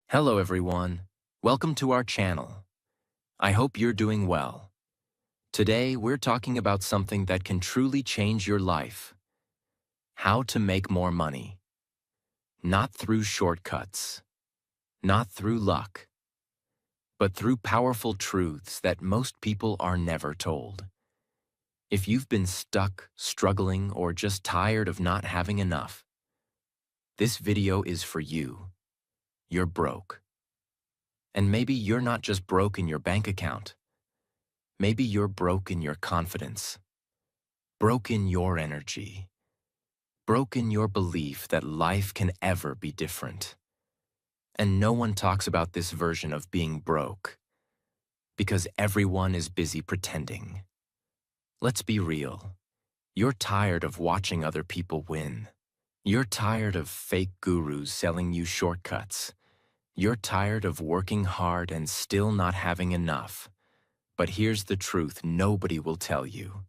Hello everyone, welcome to our channel. I hope you're doing well. Today we're talking about something that can truly change your life. How to make more money. Not through shortcuts, not through luck, but through powerful truths that most people are never told. If you've been stuck, struggling, or just tired of not having enough, this video is for you. You're broke. And maybe you're not just broke in your bank account. Maybe you're broke in your confidence, broke in your energy, broke in your belief that life can ever be different. And no one talks about this version of being broke, because everyone is busy pretending. Let's be real. You're tired of watching other people win. You're tired of fake gurus selling you shortcuts. You're tired of working hard and still not having enough. But here's the truth nobody will tell you.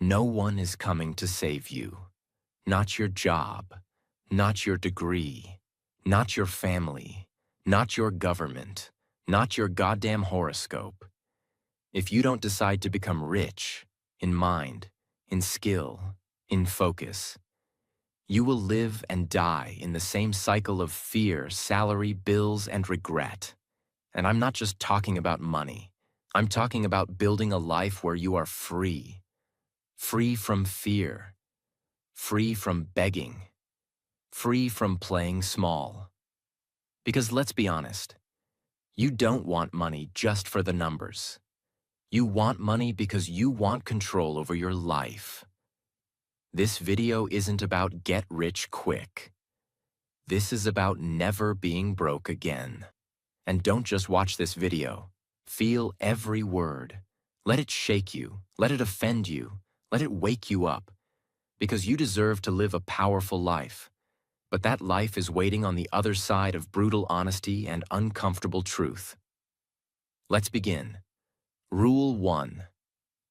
No one is coming to save you. Not your job, not your degree, not your family, not your government, not your goddamn horoscope. If you don't decide to become rich, in mind, in skill, in focus, you will live and die in the same cycle of fear, salary, bills, and regret. And I'm not just talking about money. I'm talking about building a life where you are free. Free from fear. Free from begging. Free from playing small. Because let's be honest, you don't want money just for the numbers. You want money because you want control over your life. This video isn't about get rich quick. This is about never being broke again. And don't just watch this video. Feel every word. Let it shake you. Let it offend you. Let it wake you up. Because you deserve to live a powerful life. But that life is waiting on the other side of brutal honesty and uncomfortable truth. Let's begin. Rule 1.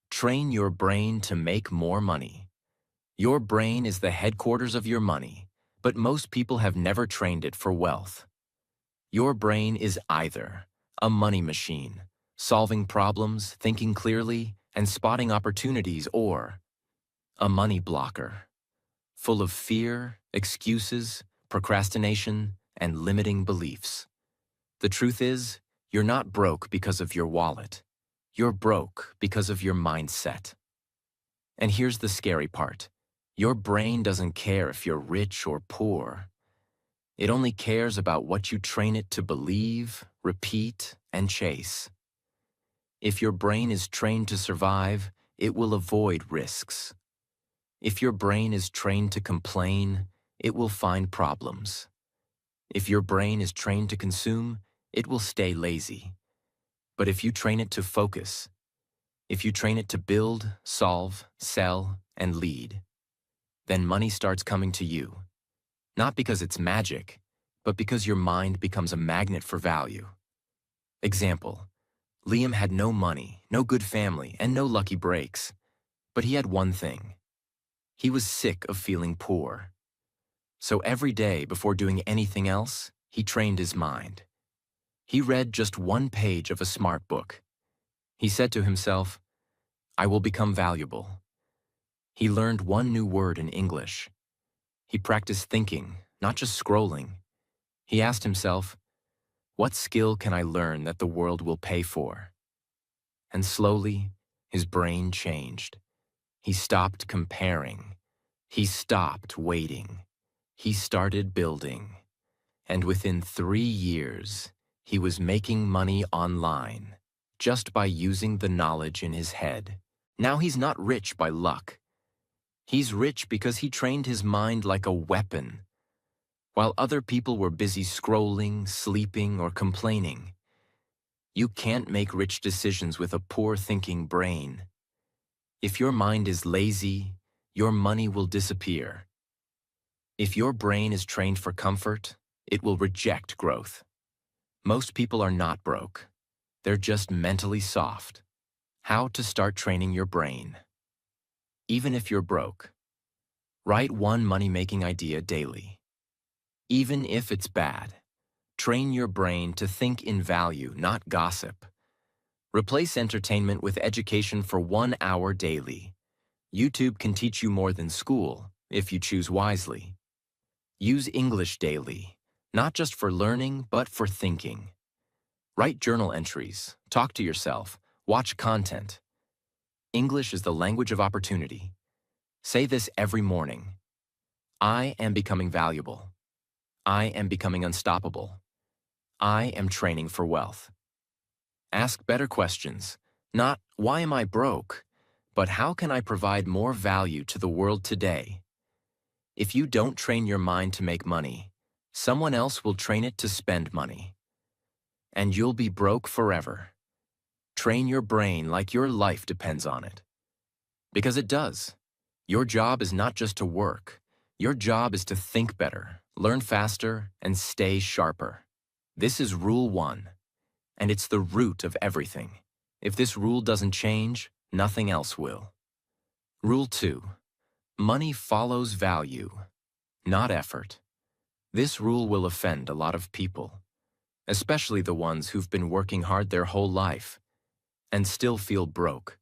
Train your brain to make more money. Your brain is the headquarters of your money, but most people have never trained it for wealth. Your brain is either a money machine, solving problems, thinking clearly, and spotting opportunities, or a money blocker, full of fear, excuses, procrastination, and limiting beliefs. The truth is, you're not broke because of your wallet. You're broke because of your mindset. And here's the scary part. Your brain doesn't care if you're rich or poor. It only cares about what you train it to believe, repeat, and chase. If your brain is trained to survive, it will avoid risks. If your brain is trained to complain, it will find problems. If your brain is trained to consume, it will stay lazy. But if you train it to focus, if you train it to build, solve, sell, and lead, then money starts coming to you. Not because it's magic, but because your mind becomes a magnet for value. Example, Liam had no money, no good family, and no lucky breaks. But he had one thing. He was sick of feeling poor. So every day before doing anything else, he trained his mind. He read just one page of a smart book. He said to himself, I will become valuable. He learned one new word in English. He practiced thinking, not just scrolling. He asked himself, what skill can I learn that the world will pay for? And slowly, his brain changed. He stopped comparing. He stopped waiting. He started building. And within 3 years, he was making money online, just by using the knowledge in his head. Now he's not rich by luck. He's rich because he trained his mind like a weapon. While other people were busy scrolling, sleeping, or complaining, you can't make rich decisions with a poor thinking brain. If your mind is lazy, your money will disappear. If your brain is trained for comfort, it will reject growth. Most people are not broke. They're just mentally soft. How to start training your brain. Even if you're broke, write one money-making idea daily. Even if it's bad, Train your brain to think in value, not gossip. Replace entertainment with education for 1 hour daily. YouTube can teach you more than school, if you choose wisely. Use English daily, not just for learning, but for thinking. Write journal entries, talk to yourself, watch content. English is the language of opportunity. Say this every morning. I am becoming valuable. I am becoming unstoppable. I am training for wealth. Ask better questions, not why am I broke, but how can I provide more value to the world today? If you don't train your mind to make money, someone else will train it to spend money. And you'll be broke forever. Train your brain like your life depends on it. Because it does. Your job is not just to work. Your job is to think better, learn faster, and stay sharper. This is Rule 1, and it's the root of everything. If this rule doesn't change, nothing else will. Rule 2. Money follows value, not effort. This rule will offend a lot of people, especially the ones who've been working hard their whole life and still feel broke.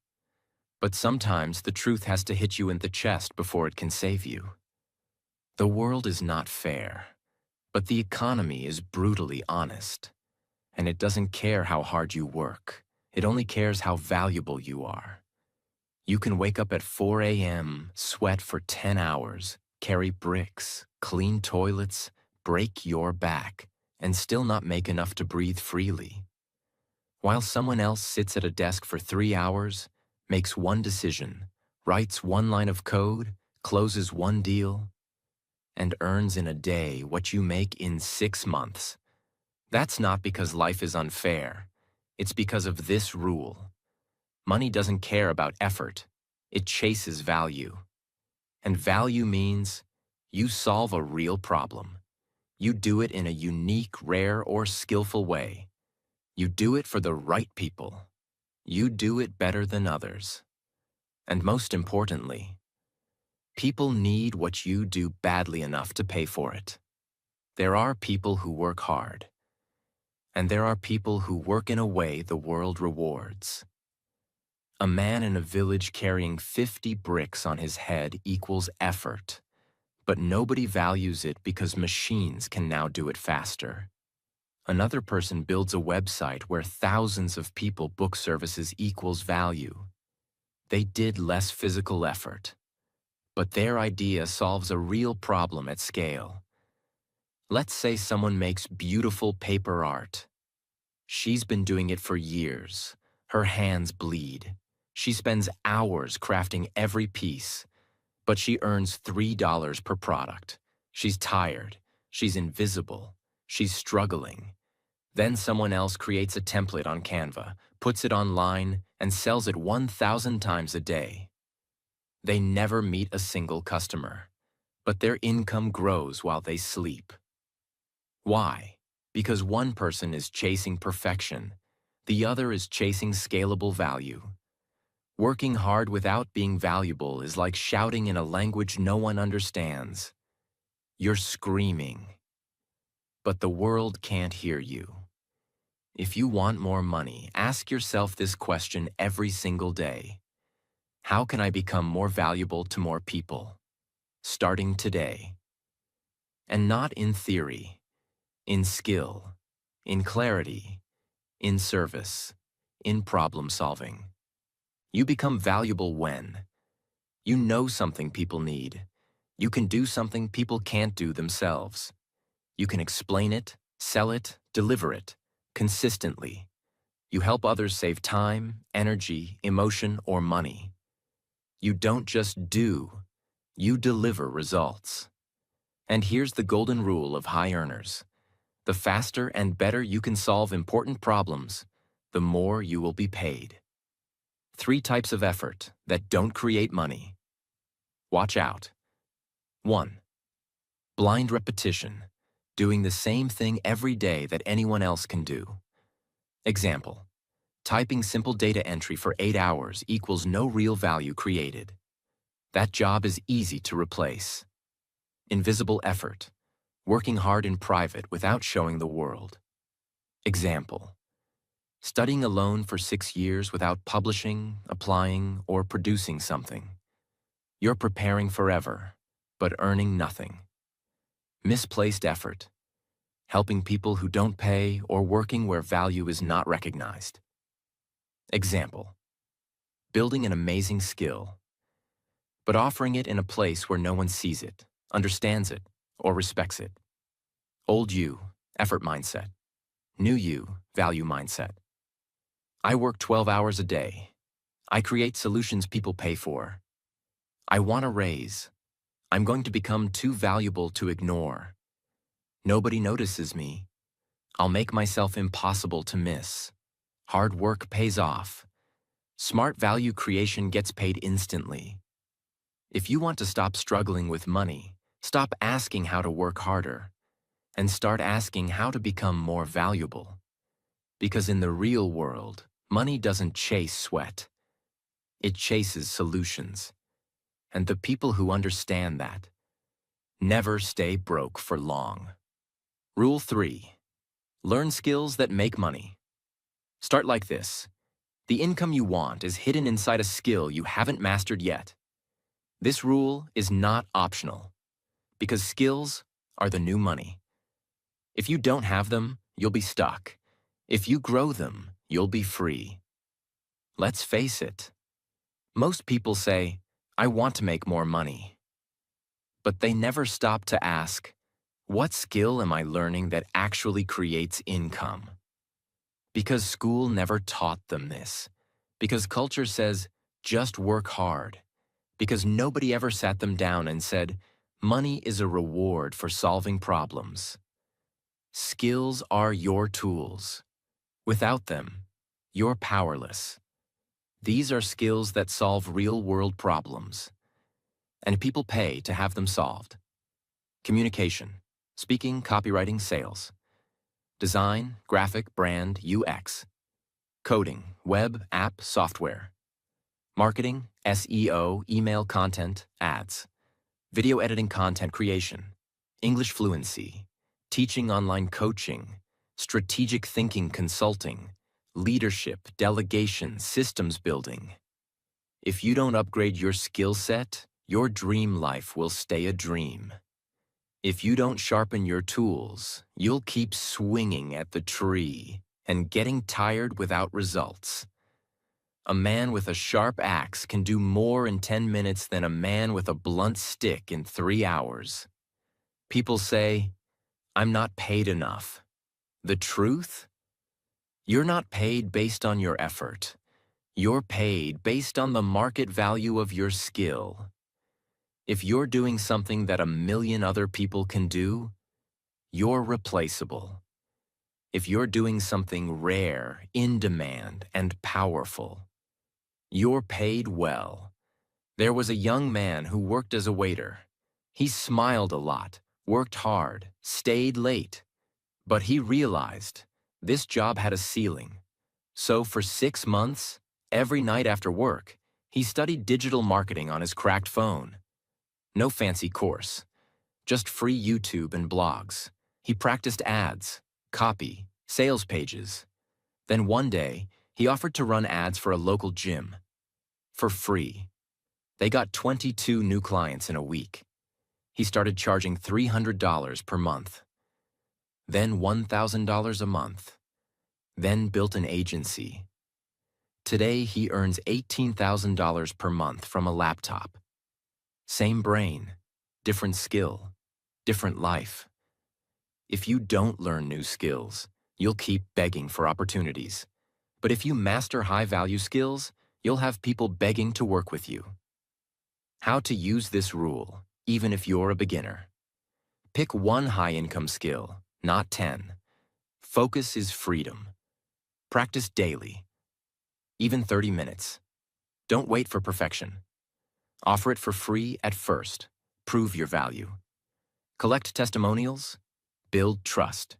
But sometimes the truth has to hit you in the chest before it can save you. The world is not fair, but the economy is brutally honest. And it doesn't care how hard you work. It only cares how valuable you are. You can wake up at 4 a.m., sweat for 10 hours, carry bricks, clean toilets, break your back, and still not make enough to breathe freely. While someone else sits at a desk for 3 hours, makes one decision, writes one line of code, closes one deal, and earns in a day what you make in 6 months. That's not because life is unfair. It's because of this rule. Money doesn't care about effort. It chases value. And value means you solve a real problem. You do it in a unique, rare, or skillful way. You do it for the right people. You do it better than others. And most importantly, people need what you do badly enough to pay for it. There are people who work hard. And there are people who work in a way the world rewards. A man in a village carrying 50 bricks on his head equals effort, but nobody values it because machines can now do it faster. Another person builds a website where thousands of people book services equals value. They did less physical effort, but their idea solves a real problem at scale. Let's say someone makes beautiful paper art. She's been doing it for years. Her hands bleed. She spends hours crafting every piece, but she earns $3 per product. She's tired. She's invisible. She's struggling. Then someone else creates a template on Canva, puts it online, and sells it 1,000 times a day. They never meet a single customer, but their income grows while they sleep. Why? Because one person is chasing perfection, the other is chasing scalable value. Working hard without being valuable is like shouting in a language no one understands. You're screaming, but the world can't hear you. If you want more money, ask yourself this question every single day. How can I become more valuable to more people? Starting today. And not in theory. In skill, in clarity, in service, in problem solving. You become valuable when you know something people need. You can do something people can't do themselves. You can explain it, sell it, deliver it, consistently. You help others save time, energy, emotion, or money. You don't just do, you deliver results. And here's the golden rule of high earners. The faster and better you can solve important problems, the more you will be paid. 3 types of effort that don't create money. Watch out. 1. Blind repetition, doing the same thing every day that anyone else can do. Example, typing simple data entry for 8 hours equals no real value created. That job is easy to replace. Invisible effort, working hard in private without showing the world. Example: studying alone for 6 years without publishing, applying, or producing something. You're preparing forever, but earning nothing. Misplaced effort: helping people who don't pay or working where value is not recognized. Example: building an amazing skill, but offering it in a place where no one sees it, understands it, or respects it. Old you, effort mindset. New you, value mindset. I work 12 hours a day. I create solutions people pay for. I want a raise. I'm going to become too valuable to ignore. Nobody notices me. I'll make myself impossible to miss. Hard work pays off. Smart value creation gets paid instantly. If you want to stop struggling with money, stop asking how to work harder, and start asking how to become more valuable. Because in the real world, money doesn't chase sweat. It chases solutions. And the people who understand that never stay broke for long. Rule 3. Learn skills that make money. Start like this. The income you want is hidden inside a skill you haven't mastered yet. This rule is not optional, because skills are the new money. If you don't have them, you'll be stuck. If you grow them, you'll be free. Let's face it. Most people say, I want to make more money. But they never stop to ask, what skill am I learning that actually creates income? Because school never taught them this. Because culture says, just work hard. Because nobody ever sat them down and said, money is a reward for solving problems. Skills are your tools. Without them, you're powerless. These are skills that solve real-world problems, and people pay to have them solved. Communication, speaking, copywriting, sales. Design, graphic, brand, UX. Coding, web, app, software. Marketing, SEO, email content, ads. Video editing, content creation. English fluency. Teaching, online coaching. Strategic thinking, consulting. Leadership, delegation, systems building. If you don't upgrade your skill set, your dream life will stay a dream. If you don't sharpen your tools, you'll keep swinging at the tree and getting tired without results. A man with a sharp axe can do more in 10 minutes than a man with a blunt stick in 3 hours. People say, I'm not paid enough. The truth? You're not paid based on your effort. You're paid based on the market value of your skill. If you're doing something that 1,000,000 other people can do, you're replaceable. If you're doing something rare, in demand, and powerful, you're paid well. There was a young man who worked as a waiter. He smiled a lot, worked hard, stayed late. But he realized this job had a ceiling. So for 6 months, every night after work, he studied digital marketing on his cracked phone. No fancy course, just free YouTube and blogs. He practiced ads, copy, sales pages. Then one day, he offered to run ads for a local gym. For free. They got 22 new clients in a week. He started charging $300 per month. Then $1,000 a month. Then built an agency. Today, he earns $18,000 per month from a laptop. Same brain, different skill, different life. If you don't learn new skills, you'll keep begging for opportunities. But if you master high-value skills, you'll have people begging to work with you. How to use this rule, even if you're a beginner. Pick one high-income skill, not 10. Focus is freedom. Practice daily, even 30 minutes. Don't wait for perfection. Offer it for free at first. Prove your value. Collect testimonials. Build trust.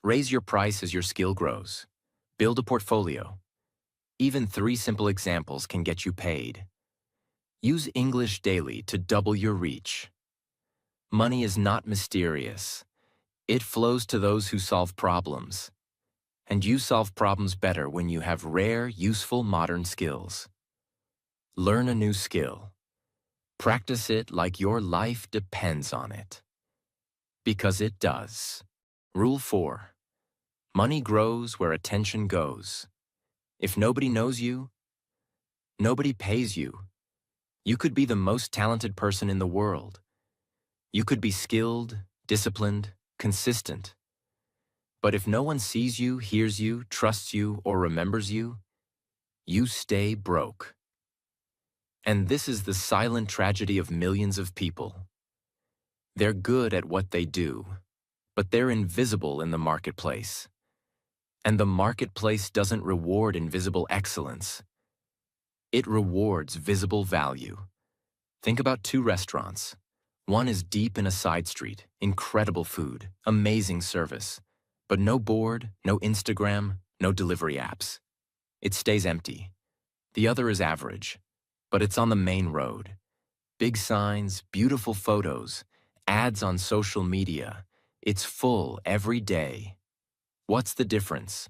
Raise your price as your skill grows. Build a portfolio. Even 3 simple examples can get you paid. Use English daily to double your reach. Money is not mysterious. It flows to those who solve problems. And you solve problems better when you have rare, useful modern skills. Learn a new skill. Practice it like your life depends on it. Because it does. Rule 4. Money grows where attention goes. If nobody knows you, nobody pays you. You could be the most talented person in the world. You could be skilled, disciplined, consistent. But if no one sees you, hears you, trusts you, or remembers you, you stay broke. And this is the silent tragedy of millions of people. They're good at what they do, but they're invisible in the marketplace. And the marketplace doesn't reward invisible excellence. It rewards visible value. Think about 2 restaurants. One is deep in a side street, incredible food, amazing service, but no board, no Instagram, no delivery apps. It stays empty. The other is average, but it's on the main road. Big signs, beautiful photos, ads on social media. It's full every day. What's the difference?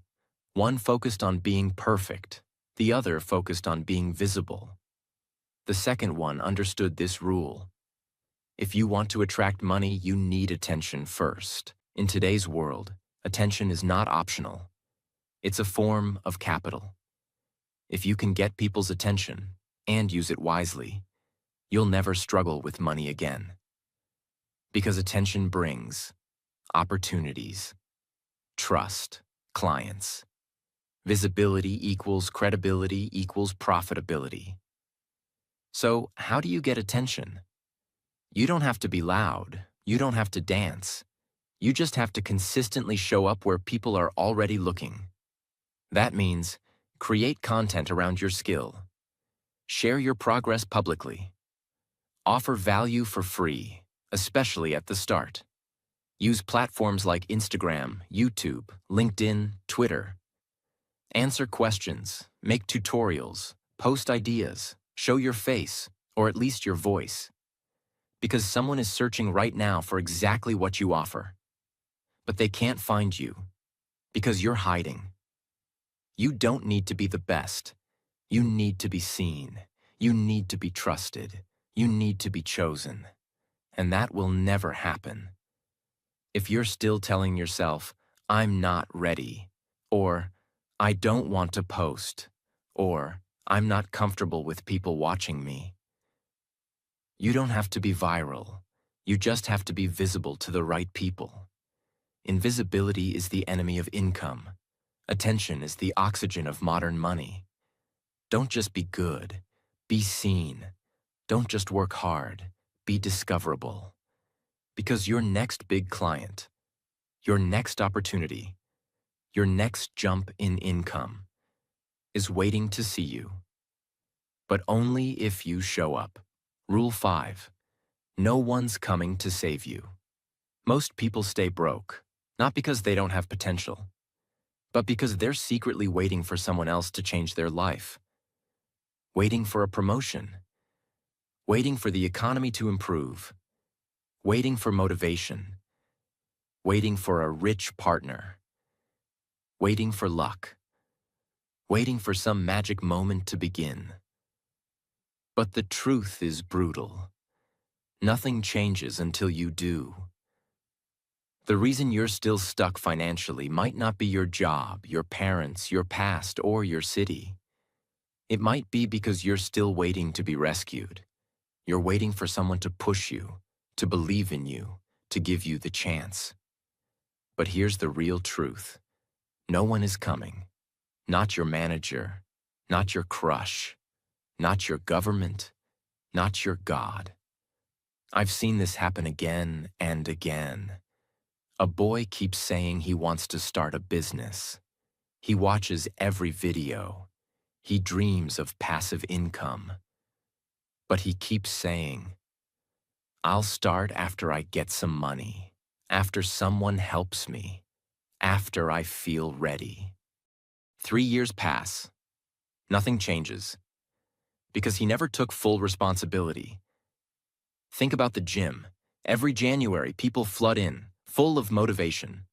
One focused on being perfect, the other focused on being visible. The second one understood this rule. If you want to attract money, you need attention first. In today's world, attention is not optional. It's a form of capital. If you can get people's attention and use it wisely, you'll never struggle with money again. Because attention brings opportunities, trust, clients. Visibility equals credibility equals profitability. So, how do you get attention? You don't have to be loud. You don't have to dance. You just have to consistently show up where people are already looking. That means create content around your skill. Share your progress publicly. Offer value for free, especially at the start. Use platforms like Instagram, YouTube, LinkedIn, Twitter. Answer questions, make tutorials, post ideas, show your face, or at least your voice. Because someone is searching right now for exactly what you offer. But they can't find you, because you're hiding. You don't need to be the best. You need to be seen. You need to be trusted. You need to be chosen. And that will never happen. If you're still telling yourself, I'm not ready, or I don't want to post, or I'm not comfortable with people watching me. You don't have to be viral. You just have to be visible to the right people. Invisibility is the enemy of income. Attention is the oxygen of modern money. Don't just be good. Be seen. Don't just work hard. Be discoverable. Because your next big client, your next opportunity, your next jump in income is waiting to see you. But only if you show up. Rule 5. No one's coming to save you. Most people stay broke, not because they don't have potential, but because they're secretly waiting for someone else to change their life. Waiting for a promotion. Waiting for the economy to improve. Waiting for motivation. Waiting for a rich partner. Waiting for luck. Waiting for some magic moment to begin. But the truth is brutal. Nothing changes until you do. The reason you're still stuck financially might not be your job, your parents, your past, or your city. It might be because you're still waiting to be rescued. You're waiting for someone to push you, to believe in you, to give you the chance. But here's the real truth. No one is coming. Not your manager, not your crush, not your government, not your God. I've seen this happen again and again. A boy keeps saying he wants to start a business. He watches every video. He dreams of passive income. But he keeps saying, I'll start after I get some money, after someone helps me, after I feel ready. 3 years pass. Nothing changes. Because he never took full responsibility. Think about the gym. Every January, people flood in. full of motivation.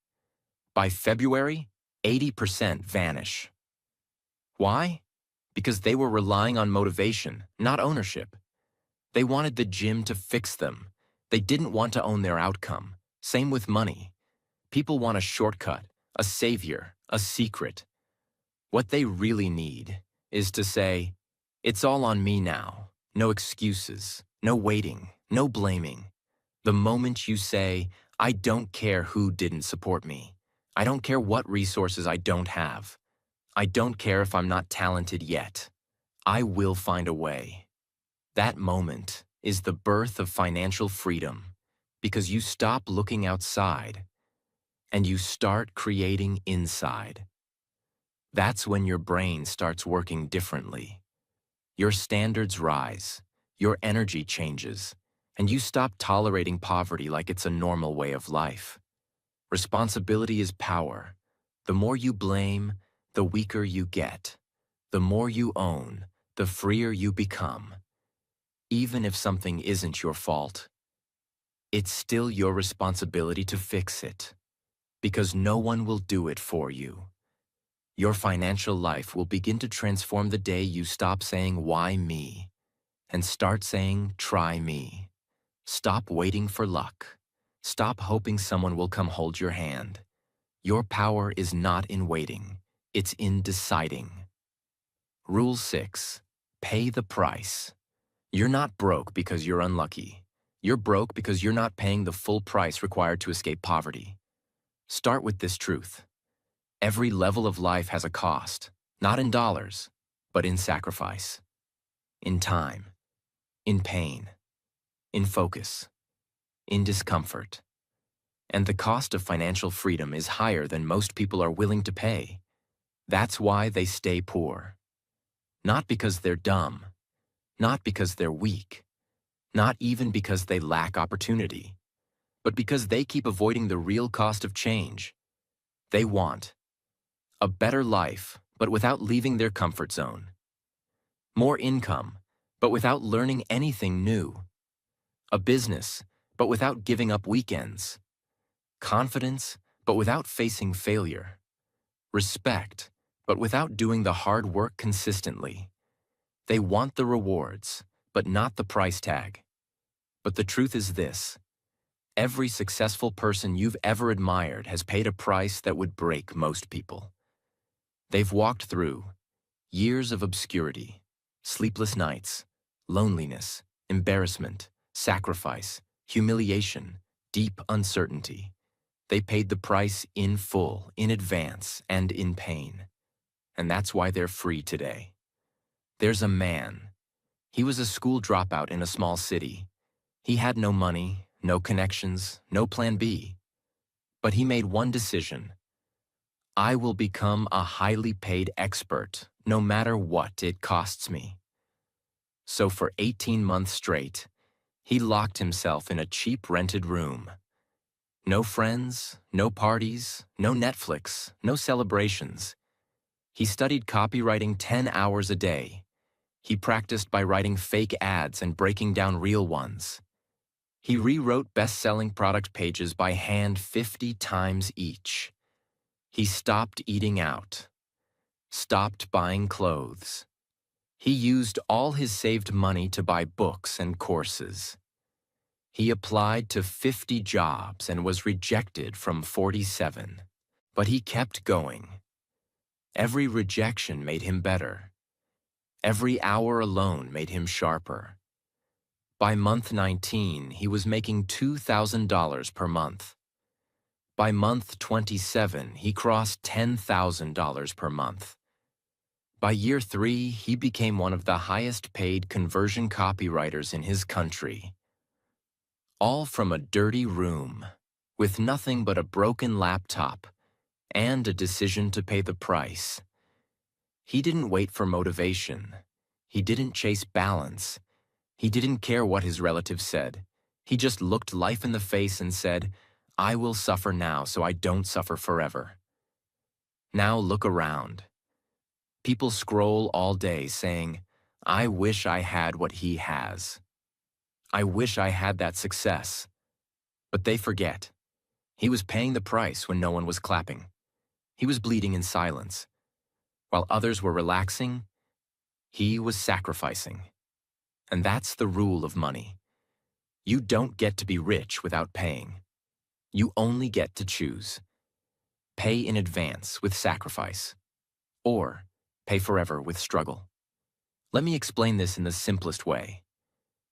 By February, 80% vanish. Why? Because they were relying on motivation, not ownership. They wanted the gym to fix them. They didn't want to own their outcome. Same with money. People want a shortcut, a savior, a secret. What they really need is to say, "It's all on me now." No excuses, no waiting, no blaming. The moment you say, "I don't care who didn't support me. I don't care what resources I don't have. I don't care if I'm not talented yet. I will find a way." That moment is the birth of financial freedom because you stop looking outside and you start creating inside. That's when your brain starts working differently. Your standards rise, your energy changes, and you stop tolerating poverty like it's a normal way of life. Responsibility is power. The more you blame, the weaker you get. The more you own, the freer you become. Even if something isn't your fault, it's still your responsibility to fix it, because no one will do it for you. Your financial life will begin to transform the day you stop saying, "Why me?" and start saying, "Try me." Stop waiting for luck. Stop hoping someone will come hold your hand. Your power is not in waiting, it's in deciding. Rule 6. Pay the price. You're not broke because you're unlucky. You're broke because you're not paying the full price required to escape poverty. Start with this truth. Every level of life has a cost, not in dollars, but in sacrifice, in time, in pain, in focus, in discomfort. And the cost of financial freedom is higher than most people are willing to pay. That's why they stay poor. Not because they're dumb, not because they're weak, not even because they lack opportunity, but because they keep avoiding the real cost of change. They want a better life, but without leaving their comfort zone. More income, but without learning anything new. A business, but without giving up weekends. Confidence, but without facing failure. Respect, but without doing the hard work consistently. They want the rewards, but not the price tag. But the truth is this: every successful person you've ever admired has paid a price that would break most people. They've walked through years of obscurity, sleepless nights, loneliness, embarrassment, sacrifice, humiliation, deep uncertainty. They paid the price in full, in advance, and in pain. And that's why they're free today. There's a man. He was a school dropout in a small city. He had no money, no connections, no plan B. But he made one decision. I will become a highly paid expert, no matter what it costs me. So for 18 months straight, he locked himself in a cheap rented room. No friends, no parties, no Netflix, no celebrations. He studied copywriting 10 hours a day. He practiced by writing fake ads and breaking down real ones. He rewrote best-selling product pages by hand 50 times each. He stopped eating out, stopped buying clothes. He used all his saved money to buy books and courses. He applied to 50 jobs and was rejected from 47. But he kept going. Every rejection made him better. Every hour alone made him sharper. By month 19, he was making $2,000 per month. By month 27, he crossed $10,000 per month. By year 3, he became one of the highest-paid conversion copywriters in his country. All from a dirty room, with nothing but a broken laptop and a decision to pay the price. He didn't wait for motivation. He didn't chase balance. He didn't care what his relatives said. He just looked life in the face and said, I will suffer now so I don't suffer forever. Now look around. People scroll all day saying, I wish I had what he has. I wish I had that success. But they forget. He was paying the price when no one was clapping. He was bleeding in silence. While others were relaxing, he was sacrificing. And that's the rule of money. You don't get to be rich without paying. You only get to choose. Pay in advance with sacrifice, or pay forever with struggle. Let me explain this in the simplest way.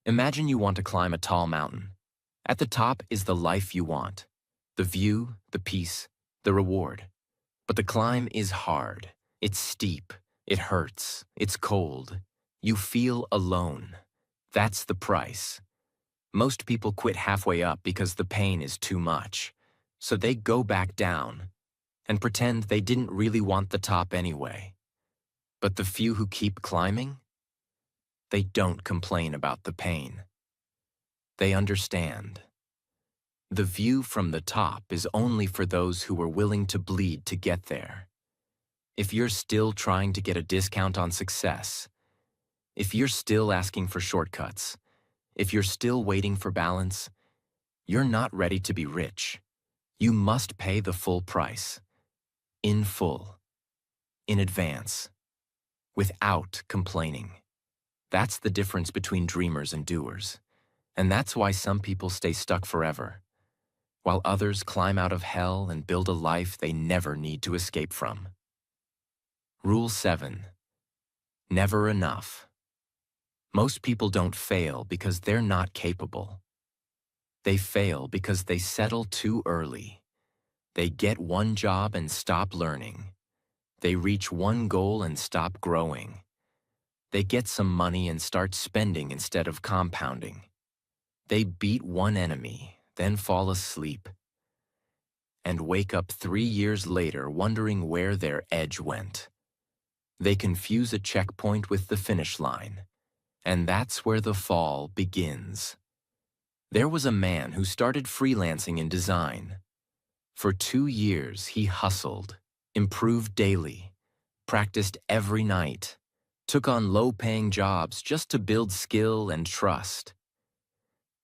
Imagine you want to climb a tall mountain. At the top is the life you want, the view, the peace, the reward. But the climb is hard. It's steep. It hurts. It's cold. You feel alone. That's the price. Most people quit halfway up because the pain is too much. So they go back down and pretend they didn't really want the top anyway. But the few who keep climbing, they don't complain about the pain. They understand. The view from the top is only for those who are willing to bleed to get there. If you're still trying to get a discount on success, if you're still asking for shortcuts, if you're still waiting for balance, you're not ready to be rich. You must pay the full price. In full. In advance. Without complaining. That's the difference between dreamers and doers. And that's why some people stay stuck forever, while others climb out of hell and build a life they never need to escape from. Rule 7. Never enough. Most people don't fail because they're not capable. They fail because they settle too early. They get one job and stop learning. They reach one goal and stop growing. They get some money and start spending instead of compounding. They beat one enemy, then fall asleep, and wake up 3 years later wondering where their edge went. They confuse a checkpoint with the finish line, and that's where the fall begins. There was a man who started freelancing in design. For 2 years, he hustled, improved daily, practiced every night, took on low-paying jobs just to build skill and trust.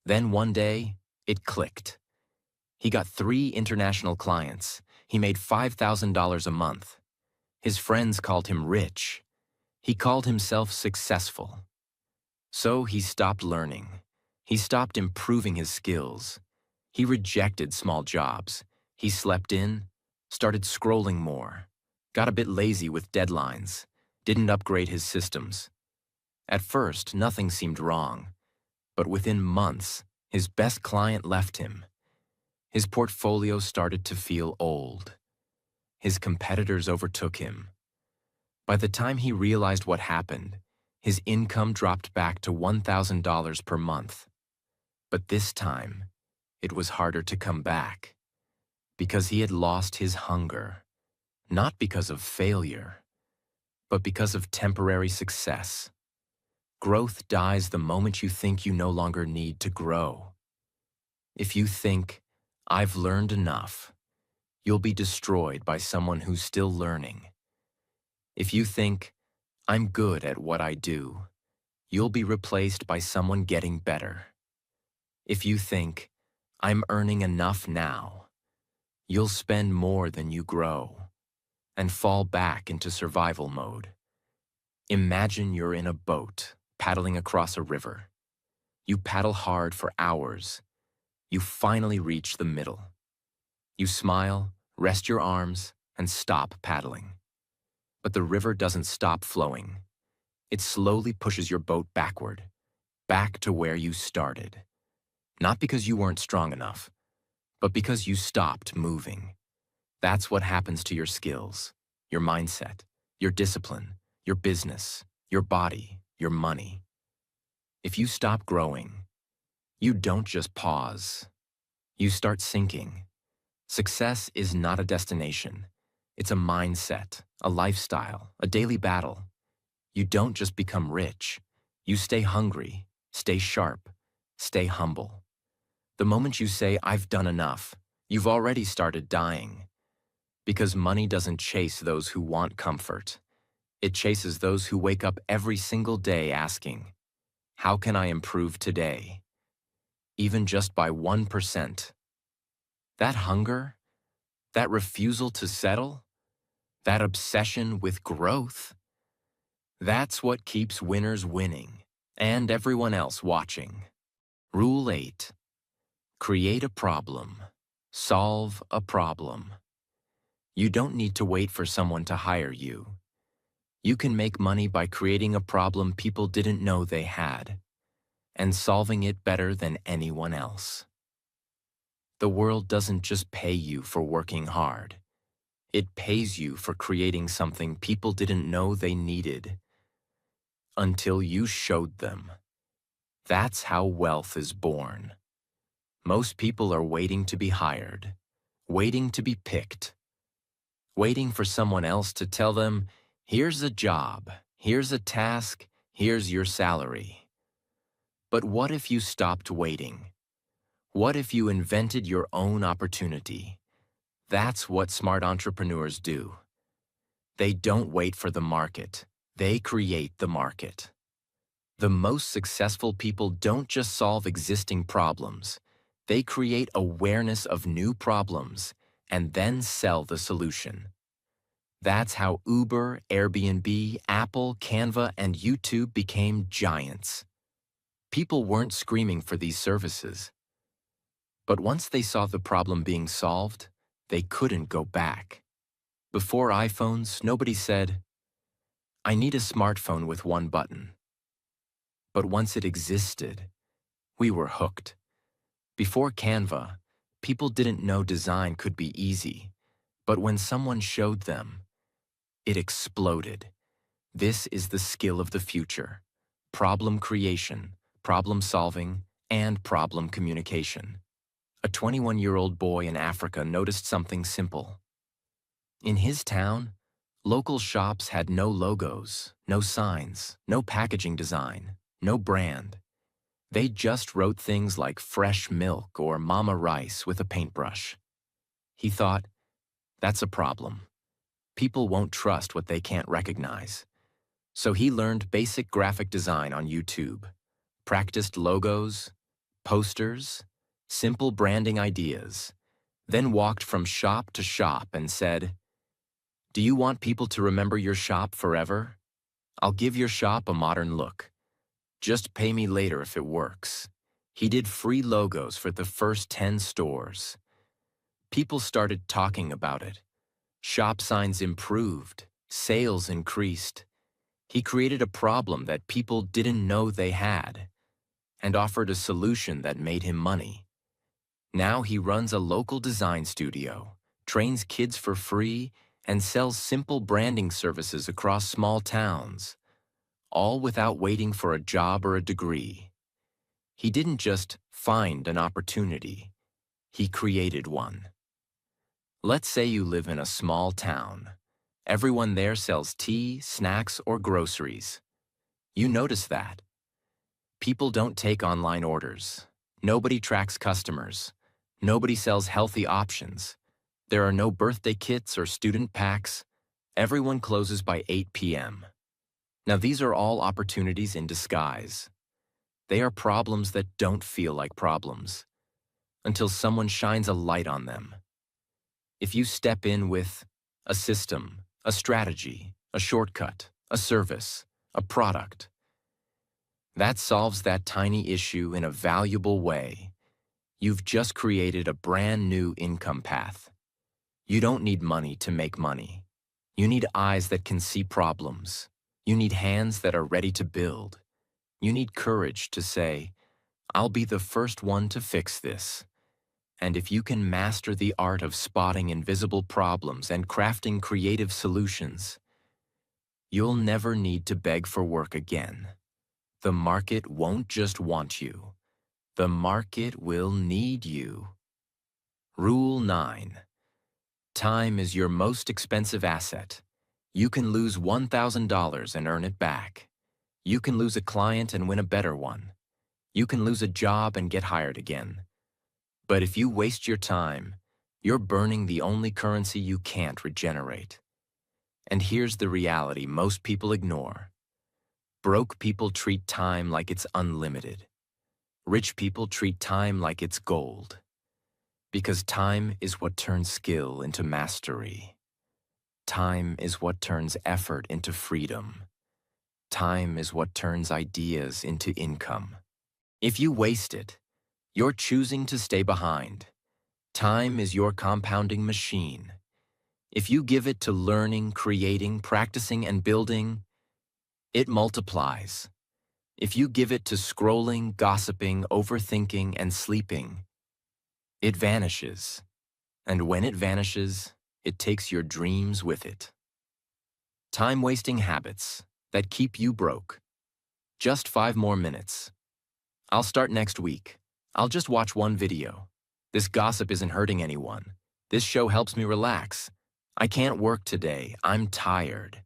Then one day, it clicked. He got 3 international clients. He made $5,000 a month. His friends called him rich. He called himself successful. So he stopped learning. He stopped improving his skills. He rejected small jobs. He slept in, started scrolling more, got a bit lazy with deadlines, didn't upgrade his systems. At first, nothing seemed wrong. But within months, his best client left him. His portfolio started to feel old. His competitors overtook him. By the time he realized what happened, his income dropped back to $1,000 per month. But this time, it was harder to come back, because he had lost his hunger, not because of failure, but because of temporary success. Growth dies the moment you think you no longer need to grow. If you think, I've learned enough, you'll be destroyed by someone who's still learning. If you think, I'm good at what I do, you'll be replaced by someone getting better. If you think, I'm earning enough now, you'll spend more than you grow and fall back into survival mode. Imagine you're in a boat, paddling across a river. You paddle hard for hours. You finally reach the middle. You smile, rest your arms, and stop paddling. But the river doesn't stop flowing. It slowly pushes your boat backward, back to where you started. Not because you weren't strong enough, but because you stopped moving. That's what happens to your skills, your mindset, your discipline, your business, your body, your money. If you stop growing, you don't just pause. You start sinking. Success is not a destination. It's a mindset, a lifestyle, a daily battle. You don't just become rich. You stay hungry, stay sharp, stay humble. The moment you say, I've done enough, you've already started dying. Because money doesn't chase those who want comfort. It chases those who wake up every single day asking, how can I improve today? Even just by 1%. That hunger, that refusal to settle, that obsession with growth, that's what keeps winners winning and everyone else watching. Rule 8. Create a problem. Solve a problem. You don't need to wait for someone to hire you. You can make money by creating a problem people didn't know they had and solving it better than anyone else. The world doesn't just pay you for working hard. It pays you for creating something people didn't know they needed until you showed them. That's how wealth is born. Most people are waiting to be hired, waiting to be picked, waiting for someone else to tell them, here's a job, here's a task, here's your salary. But what if you stopped waiting? What if you invented your own opportunity? That's what smart entrepreneurs do. They don't wait for the market. They create the market. The most successful people don't just solve existing problems. They create awareness of new problems and then sell the solution. That's how Uber, Airbnb, Apple, Canva, and YouTube became giants. People weren't screaming for these services. But once they saw the problem being solved, they couldn't go back. Before iPhones, nobody said, I need a smartphone with one button. But once it existed, we were hooked. Before Canva, people didn't know design could be easy. But when someone showed them, it exploded. This is the skill of the future. Problem creation, problem solving, and problem communication. A 21-year-old boy in Africa noticed something simple. In his town, local shops had no logos, no signs, no packaging design, no brand. They just wrote things like fresh milk or mama rice with a paintbrush. He thought, that's a problem. People won't trust what they can't recognize. So he learned basic graphic design on YouTube, practiced logos, posters, simple branding ideas, then walked from shop to shop and said, do you want people to remember your shop forever? I'll give your shop a modern look. Just pay me later if it works. He did free logos for the first 10 stores. People started talking about it. Shop signs improved, sales increased. He created a problem that people didn't know they had and offered a solution that made him money. Now he runs a local design studio, trains kids for free, and sells simple branding services across small towns, all without waiting for a job or a degree. He didn't just find an opportunity, he created one. Let's say you live in a small town. Everyone there sells tea, snacks, or groceries. You notice that. People don't take online orders. Nobody tracks customers. Nobody sells healthy options. There are no birthday kits or student packs. Everyone closes by 8 p.m. Now these are all opportunities in disguise. They are problems that don't feel like problems until someone shines a light on them. If you step in with a system, a strategy, a shortcut, a service, a product, that solves that tiny issue in a valuable way, you've just created a brand new income path. You don't need money to make money. You need eyes that can see problems. You need hands that are ready to build. You need courage to say, I'll be the first one to fix this. And if you can master the art of spotting invisible problems and crafting creative solutions, you'll never need to beg for work again. The market won't just want you. The market will need you. Rule 9. Time is your most expensive asset. You can lose $1,000 and earn it back. You can lose a client and win a better one. You can lose a job and get hired again. But if you waste your time, you're burning the only currency you can't regenerate. And here's the reality most people ignore. Broke people treat time like it's unlimited. Rich people treat time like it's gold. Because time is what turns skill into mastery. Time is what turns effort into freedom. Time is what turns ideas into income. If you waste it, you're choosing to stay behind. Time is your compounding machine. If you give it to learning, creating, practicing, and building, it multiplies. If you give it to scrolling, gossiping, overthinking, and sleeping, it vanishes. And when it vanishes, it takes your dreams with it. Time-wasting habits that keep you broke. Just 5 more minutes. I'll start next week. I'll just watch one video. This gossip isn't hurting anyone. This show helps me relax. I can't work today. I'm tired.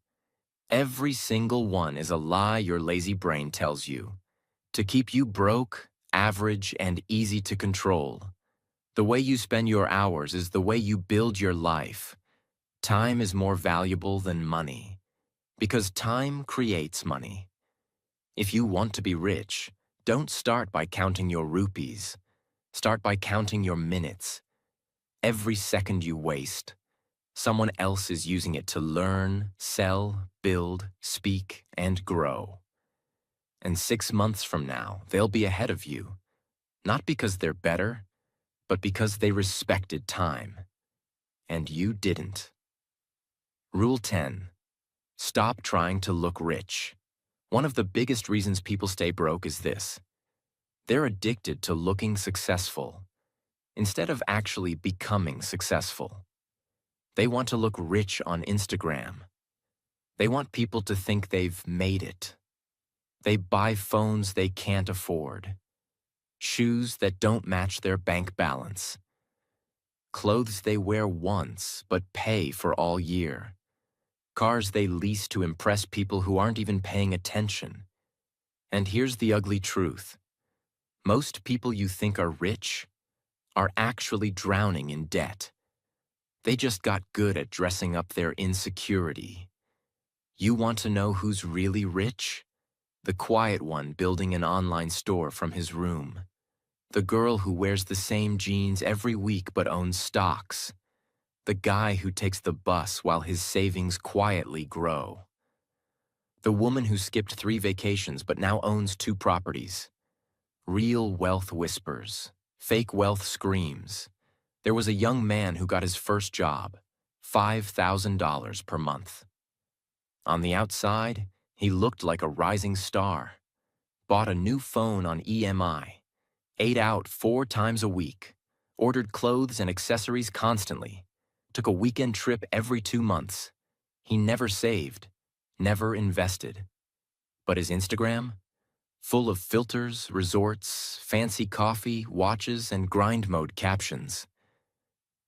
Every single one is a lie your lazy brain tells you to keep you broke, average, and easy to control. The way you spend your hours is the way you build your life. Time is more valuable than money because time creates money. If you want to be rich, don't start by counting your rupees. Start by counting your minutes. Every second you waste, someone else is using it to learn, sell, build, speak, and grow. And 6 months from now, they'll be ahead of you, not because they're better, but because they respected time. And you didn't. Rule 10. Stop trying to look rich. One of the biggest reasons people stay broke is this. They're addicted to looking successful, instead of actually becoming successful. They want to look rich on Instagram. They want people to think they've made it. They buy phones they can't afford, shoes that don't match their bank balance, clothes they wear once but pay for all year, cars they lease to impress people who aren't even paying attention. And here's the ugly truth. Most people you think are rich are actually drowning in debt. They just got good at dressing up their insecurity. You want to know who's really rich? The quiet one building an online store from his room. The girl who wears the same jeans every week but owns stocks. The guy who takes the bus while his savings quietly grow. The woman who skipped 3 vacations but now owns 2 properties. Real wealth whispers. Fake wealth screams. There was a young man who got his first job, $5,000 per month. On the outside, he looked like a rising star. Bought a new phone on EMI, ate out 4 times a week, ordered clothes and accessories constantly, took a weekend trip every 2 months. He never saved, never invested. But his Instagram? Full of filters, resorts, fancy coffee, watches, and grind mode captions.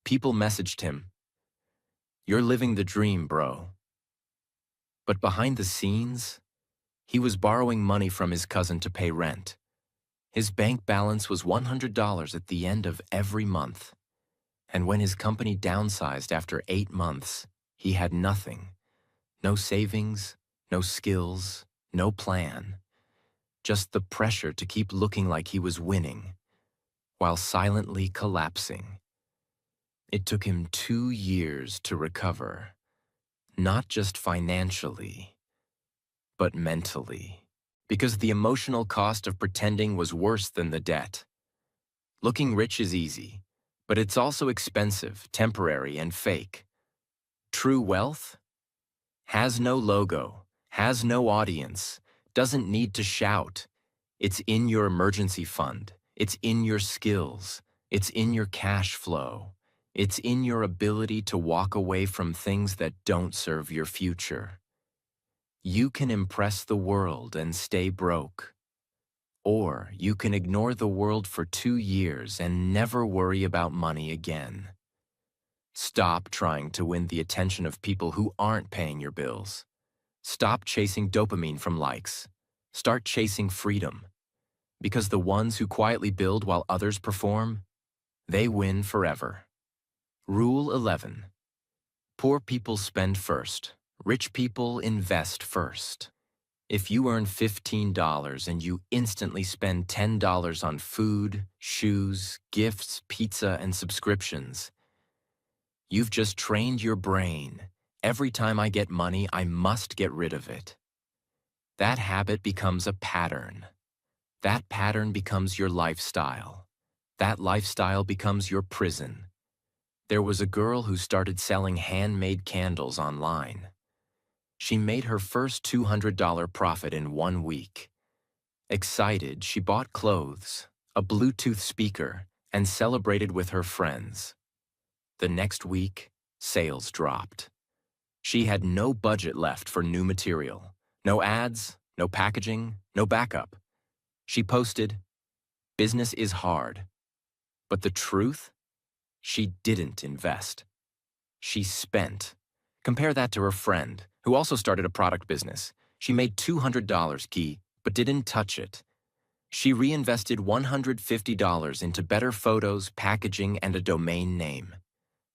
People messaged him, "You're living the dream, bro." But behind the scenes, he was borrowing money from his cousin to pay rent. His bank balance was $100 at the end of every month. And when his company downsized after 8 months, he had nothing. No savings, no skills, no plan. Just the pressure to keep looking like he was winning, while silently collapsing. It took him 2 years to recover, not just financially, but mentally, because the emotional cost of pretending was worse than the debt. Looking rich is easy, but it's also expensive, temporary, and fake. True wealth has no logo, has no audience, doesn't need to shout. It's in your emergency fund. It's in your skills. It's in your cash flow. It's in your ability to walk away from things that don't serve your future. You can impress the world and stay broke. Or you can ignore the world for 2 years and never worry about money again. Stop trying to win the attention of people who aren't paying your bills. Stop chasing dopamine from likes. Start chasing freedom. Because the ones who quietly build while others perform, they win forever. Rule 11. Poor people spend first. Rich people invest first. If you earn $15 and you instantly spend $10 on food, shoes, gifts, pizza, and subscriptions, you've just trained your brain. Every time I get money, I must get rid of it. That habit becomes a pattern. That pattern becomes your lifestyle. That lifestyle becomes your prison. There was a girl who started selling handmade candles online. She made her first $200 profit in 1 week. Excited, she bought clothes, a Bluetooth speaker, and celebrated with her friends. The next week, sales dropped. She had no budget left for new material. No ads, no packaging, no backup. She posted, "Business is hard." But the truth? She didn't invest. She spent. Compare that to her friend, who also started a product business. She made $200 key, but didn't touch it. She reinvested $150 into better photos, packaging, and a domain name.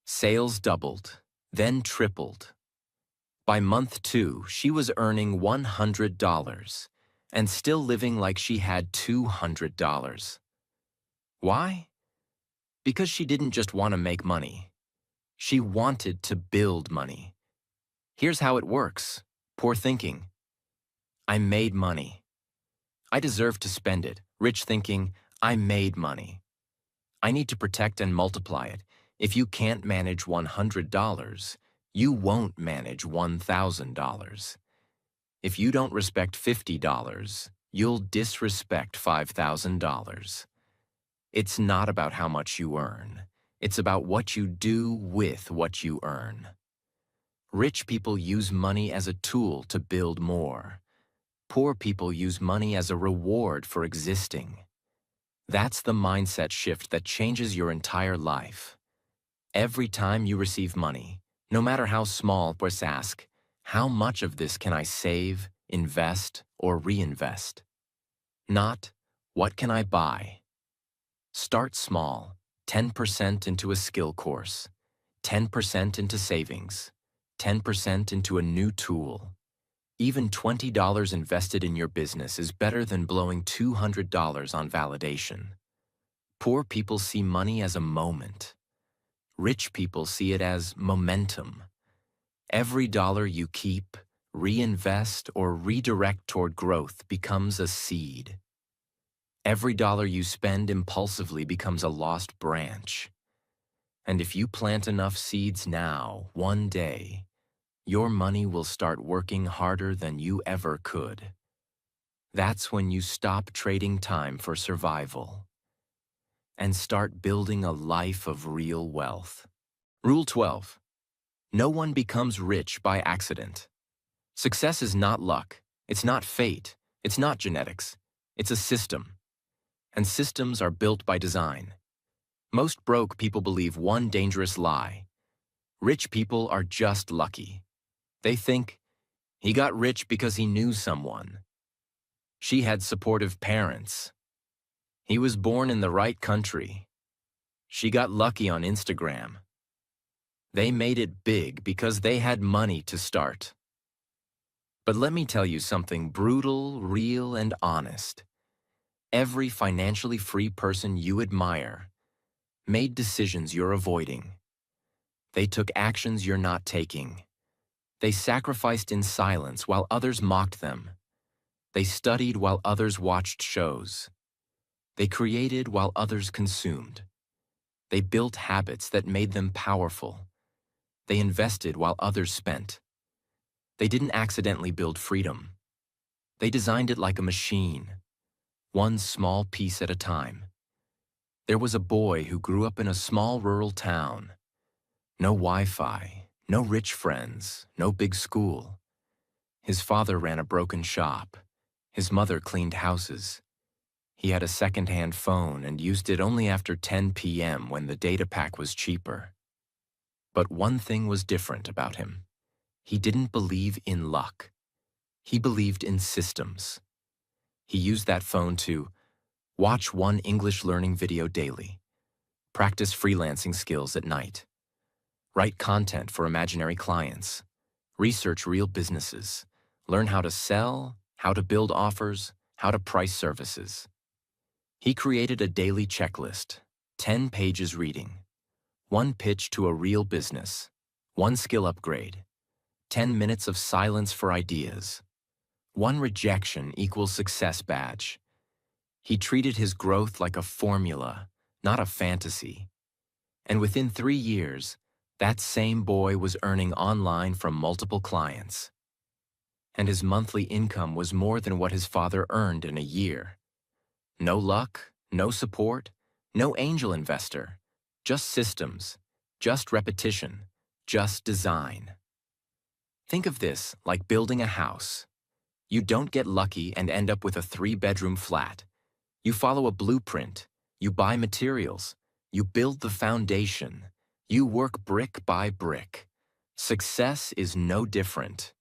Sales doubled, then tripled. By month 2, she was earning $100 and still living like she had $200. Why? Because she didn't just want to make money. She wanted to build money. Here's how it works. Poor thinking. I made money. I deserve to spend it. Rich thinking. I made money. I need to protect and multiply it. If you can't manage $100, you won't manage $1,000. If you don't respect $50, you'll disrespect $5,000. It's not about how much you earn. It's about what you do with what you earn. Rich people use money as a tool to build more. Poor people use money as a reward for existing. That's the mindset shift that changes your entire life. Every time you receive money, no matter how small, just ask, how much of this can I save, invest, or reinvest? Not, what can I buy? Start small, 10% into a skill course, 10% into savings, 10% into a new tool. Even $20 invested in your business is better than blowing $200 on validation. Poor people see money as a moment. Rich people see it as momentum. Every dollar you keep, reinvest, or redirect toward growth becomes a seed. Every dollar you spend impulsively becomes a lost branch. And if you plant enough seeds now, one day, your money will start working harder than you ever could. That's when you stop trading time for survival and start building a life of real wealth. Rule 12. No one becomes rich by accident. Success is not luck. It's not fate. It's not genetics. It's a system. And systems are built by design. Most broke people believe one dangerous lie. Rich people are just lucky. They think, he got rich because he knew someone. She had supportive parents. He was born in the right country. She got lucky on Instagram. They made it big because they had money to start. But let me tell you something brutal, real, and honest. Every financially free person you admire made decisions you're avoiding. They took actions you're not taking. They sacrificed in silence while others mocked them. They studied while others watched shows. They created while others consumed. They built habits that made them powerful. They invested while others spent. They didn't accidentally build freedom. They designed it like a machine, one small piece at a time. There was a boy who grew up in a small rural town. No Wi-Fi, no rich friends, no big school. His father ran a broken shop. His mother cleaned houses. He had a second-hand phone and used it only after 10 p.m. when the data pack was cheaper. But one thing was different about him. He didn't believe in luck. He believed in systems. He used that phone to watch one English learning video daily, practice freelancing skills at night, write content for imaginary clients, research real businesses, learn how to sell, how to build offers, how to price services. He created a daily checklist, 10 pages reading, one pitch to a real business, one skill upgrade, 10 minutes of silence for ideas, one rejection equals success badge. He treated his growth like a formula, not a fantasy. And within 3 years, that same boy was earning online from multiple clients. And his monthly income was more than what his father earned in a year. No luck, no support, no angel investor, just systems, just repetition, just design. Think of this like building a house. You don't get lucky and end up with a 3-bedroom flat. You follow a blueprint, you buy materials, you build the foundation, you work brick by brick. Success is no different.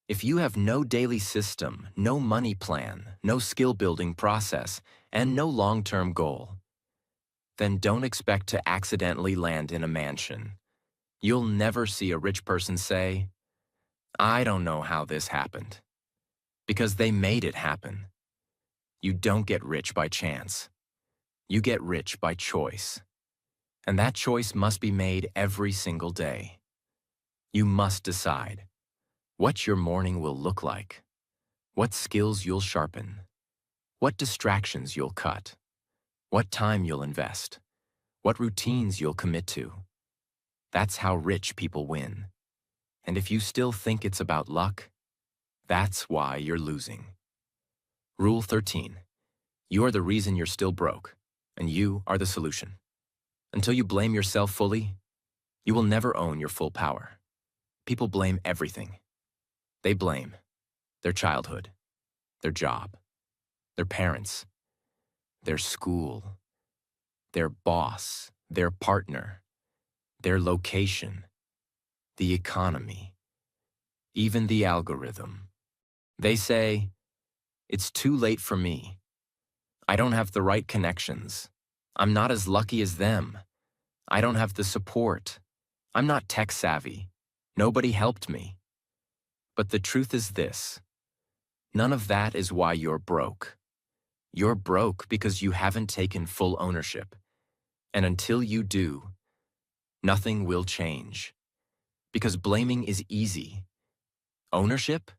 If you have no daily system, no money plan, no skill-building process, and no long-term goal, then don't expect to accidentally land in a mansion. You'll never see a rich person say, "I don't know how this happened," because they made it happen. You don't get rich by chance. You get rich by choice. And that choice must be made every single day. You must decide what your morning will look like, what skills you'll sharpen, what distractions you'll cut, what time you'll invest, what routines you'll commit to. That's how rich people win. And if you still think it's about luck, that's why you're losing. Rule 13. You are the reason you're still broke, and you are the solution. Until you blame yourself fully, you will never own your full power. People blame everything. They blame their childhood, their job, their parents, their school, their boss, their partner, their location, the economy, even the algorithm. They say, "It's too late for me. I don't have the right connections. I'm not as lucky as them. I don't have the support. I'm not tech savvy. Nobody helped me." But the truth is this: none of that is why you're broke. You're broke because you haven't taken full ownership. And until you do, nothing will change. Because blaming is easy. Ownership?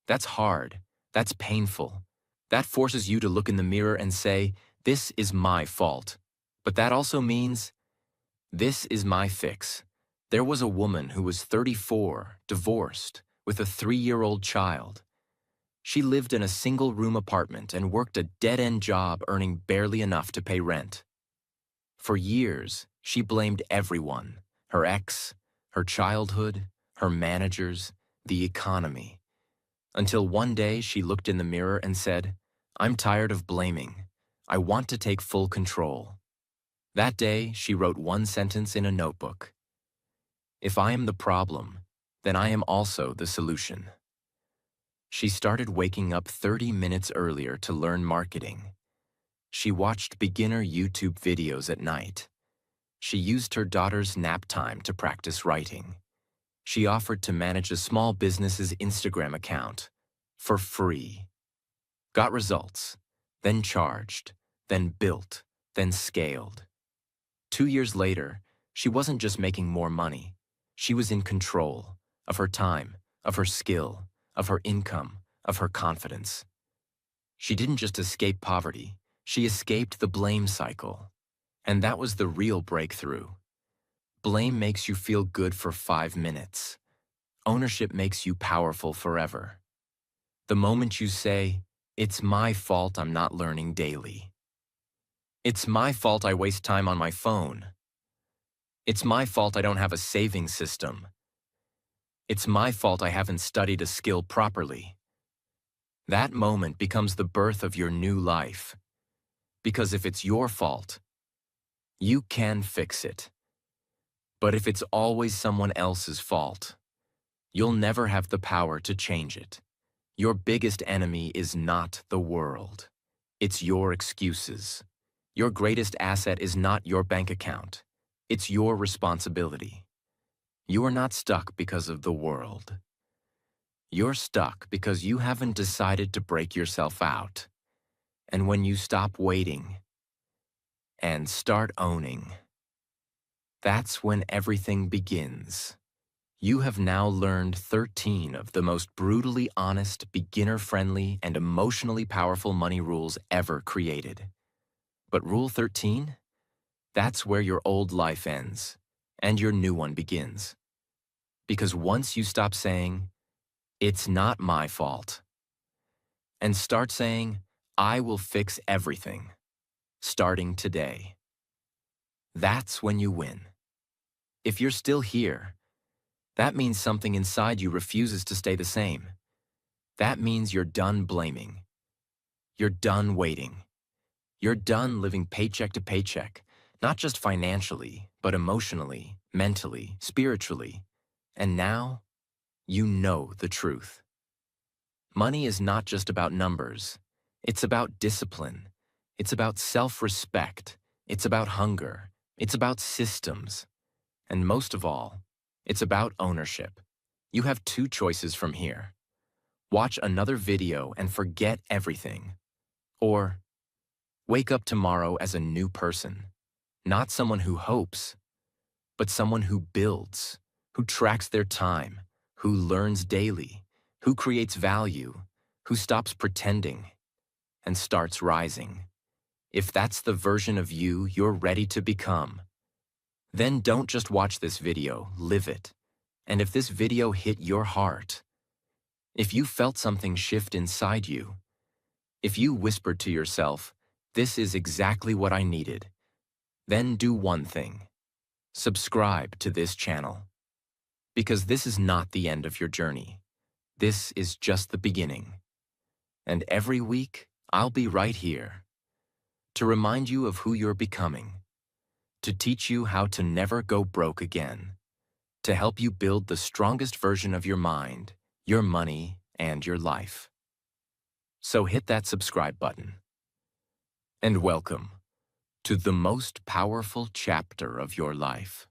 That's hard. That's painful. That forces you to look in the mirror and say, "This is my fault." But that also means, "This is my fix." There was a woman who was 34, divorced, with a 3-year-old child. She lived in a single-room apartment and worked a dead-end job earning barely enough to pay rent. For years, she blamed everyone: her ex, her childhood, her managers, the economy. Until one day she looked in the mirror and said, "I'm tired of blaming. I want to take full control." That day, she wrote one sentence in a notebook: "If I am the problem, then I am also the solution." She started waking up 30 minutes earlier to learn marketing. She watched beginner YouTube videos at night. She used her daughter's nap time to practice writing. She offered to manage a small business's Instagram account for free. Got results, then charged, then built, then scaled. 2 years later, she wasn't just making more money. She was in control of her time, of her skill, of her income, of her confidence. She didn't just escape poverty, she escaped the blame cycle. And that was the real breakthrough. Blame makes you feel good for 5 minutes. Ownership makes you powerful forever. The moment you say, "It's my fault I'm not learning daily. It's my fault I waste time on my phone. It's my fault I don't have a saving system. It's my fault I haven't studied a skill properly." That moment becomes the birth of your new life. Because if it's your fault, you can fix it. But if it's always someone else's fault, you'll never have the power to change it. Your biggest enemy is not the world. It's your excuses. Your greatest asset is not your bank account. It's your responsibility. You are not stuck because of the world. You're stuck because you haven't decided to break yourself out. And when you stop waiting and start owning, that's when everything begins. You have now learned 13 of the most brutally honest, beginner-friendly, and emotionally powerful money rules ever created. But Rule 13? That's where your old life ends and your new one begins. Because once you stop saying, "It's not my fault," and start saying, "I will fix everything," starting today, that's when you win. If you're still here, that means something inside you refuses to stay the same. That means you're done blaming. You're done waiting. You're done living paycheck to paycheck, not just financially, but emotionally, mentally, spiritually. And now, you know the truth. Money is not just about numbers. It's about discipline. It's about self-respect. It's about hunger. It's about systems. And most of all, it's about ownership. You have two choices from here. Watch another video and forget everything. Or wake up tomorrow as a new person. Not someone who hopes, but someone who builds, who tracks their time, who learns daily, who creates value, who stops pretending, and starts rising. If that's the version of you you're ready to become, then don't just watch this video, live it. And if this video hit your heart, if you felt something shift inside you, if you whispered to yourself, "This is exactly what I needed," then do one thing. Subscribe to this channel. Because this is not the end of your journey. This is just the beginning. And every week, I'll be right here to remind you of who you're becoming, to teach you how to never go broke again, to help you build the strongest version of your mind, your money, and your life. So hit that subscribe button. And welcome to the most powerful chapter of your life.